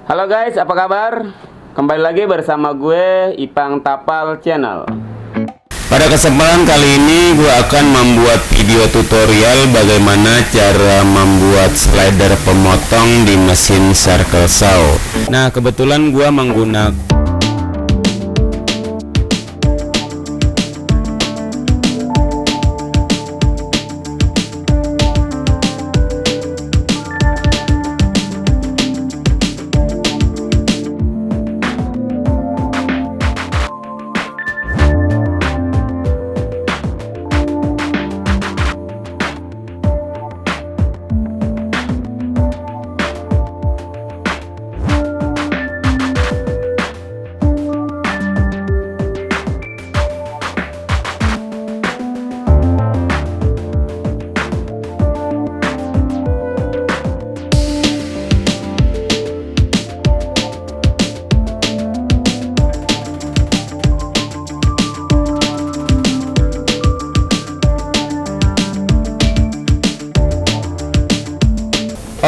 Halo guys, apa kabar? Kembali lagi bersama gue Ipang Tapal Channel. Pada kesempatan kali ini gue akan membuat video tutorial bagaimana cara membuat slider pemotong di mesin circle saw. Nah, kebetulan gue menggunakan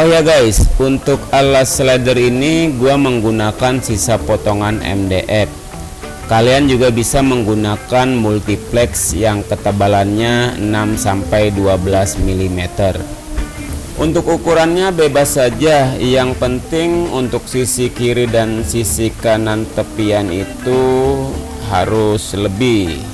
Oh ya guys, untuk alas slider ini gua menggunakan sisa potongan MDF. Kalian juga bisa menggunakan multiplex yang ketebalannya 6-12 mm. Untuk ukurannya bebas saja, yang penting untuk sisi kiri dan sisi kanan tepian itu harus lebih.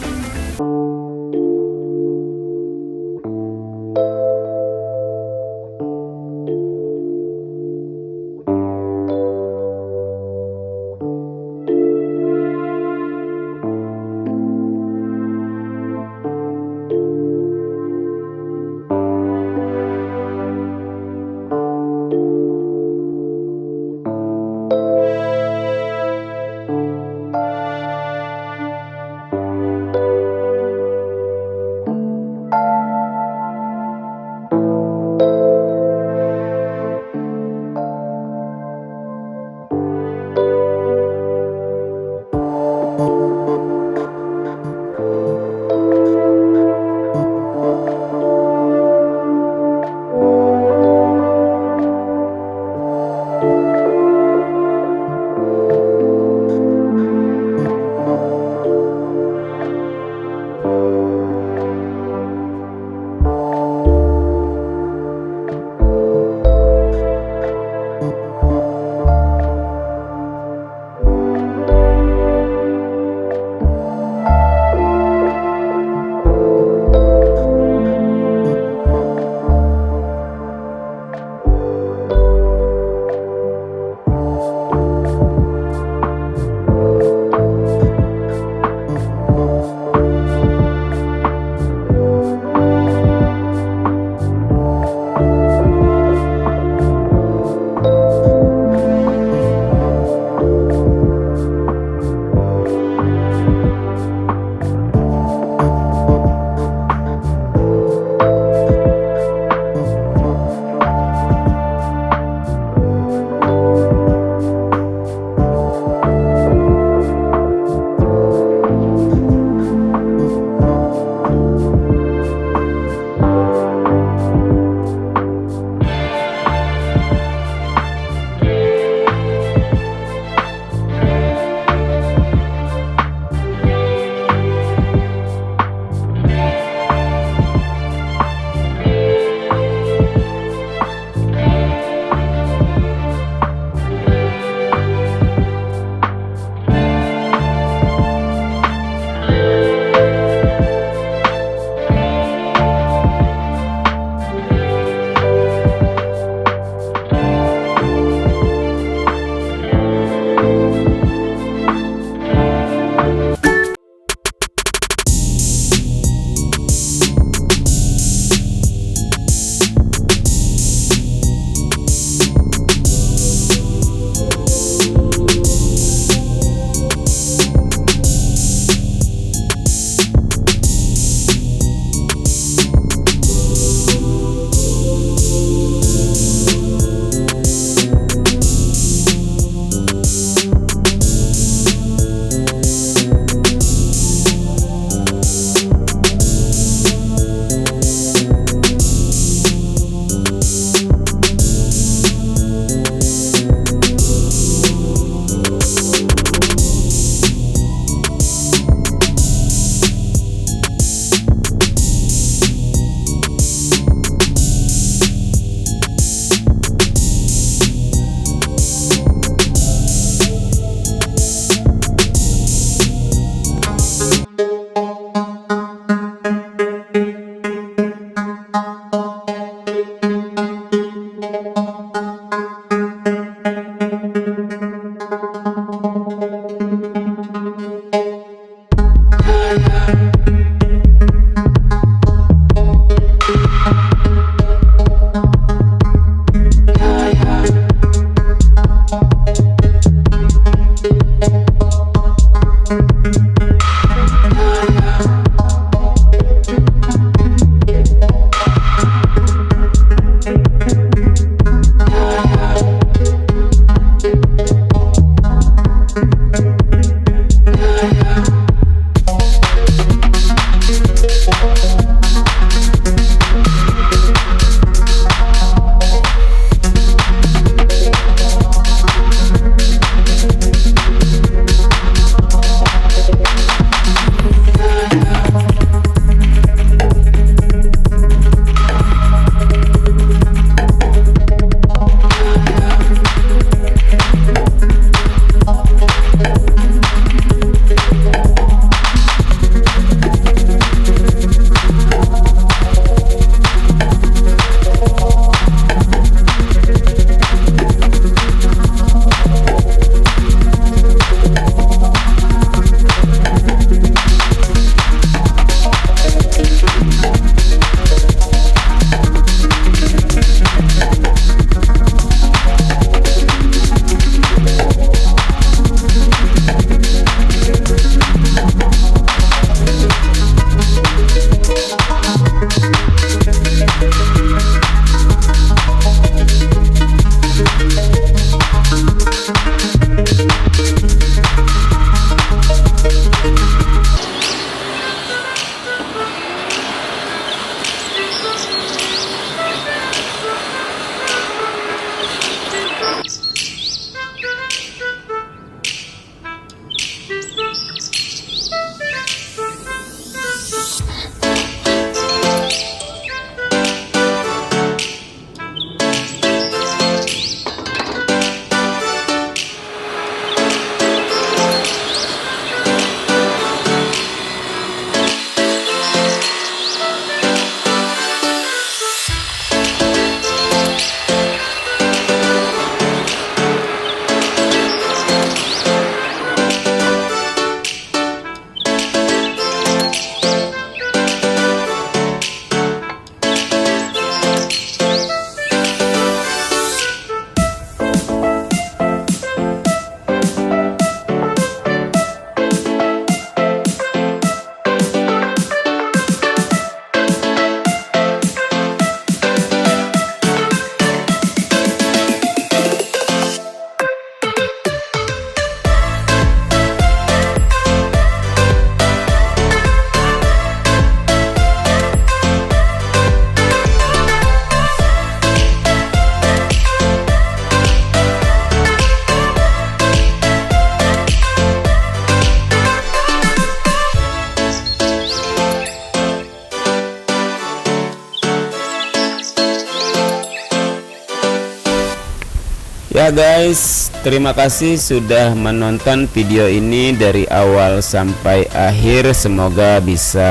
Baiklah guys, terima kasih sudah menonton video ini dari awal sampai akhir. Semoga bisa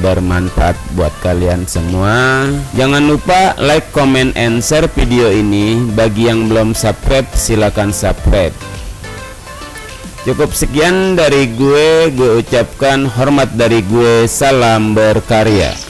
bermanfaat buat kalian semua. Jangan lupa like, comment, and share video ini. Bagi yang belum subscribe, silakan subscribe. Cukup sekian dari gue ucapkan hormat dari gue, salam berkarya.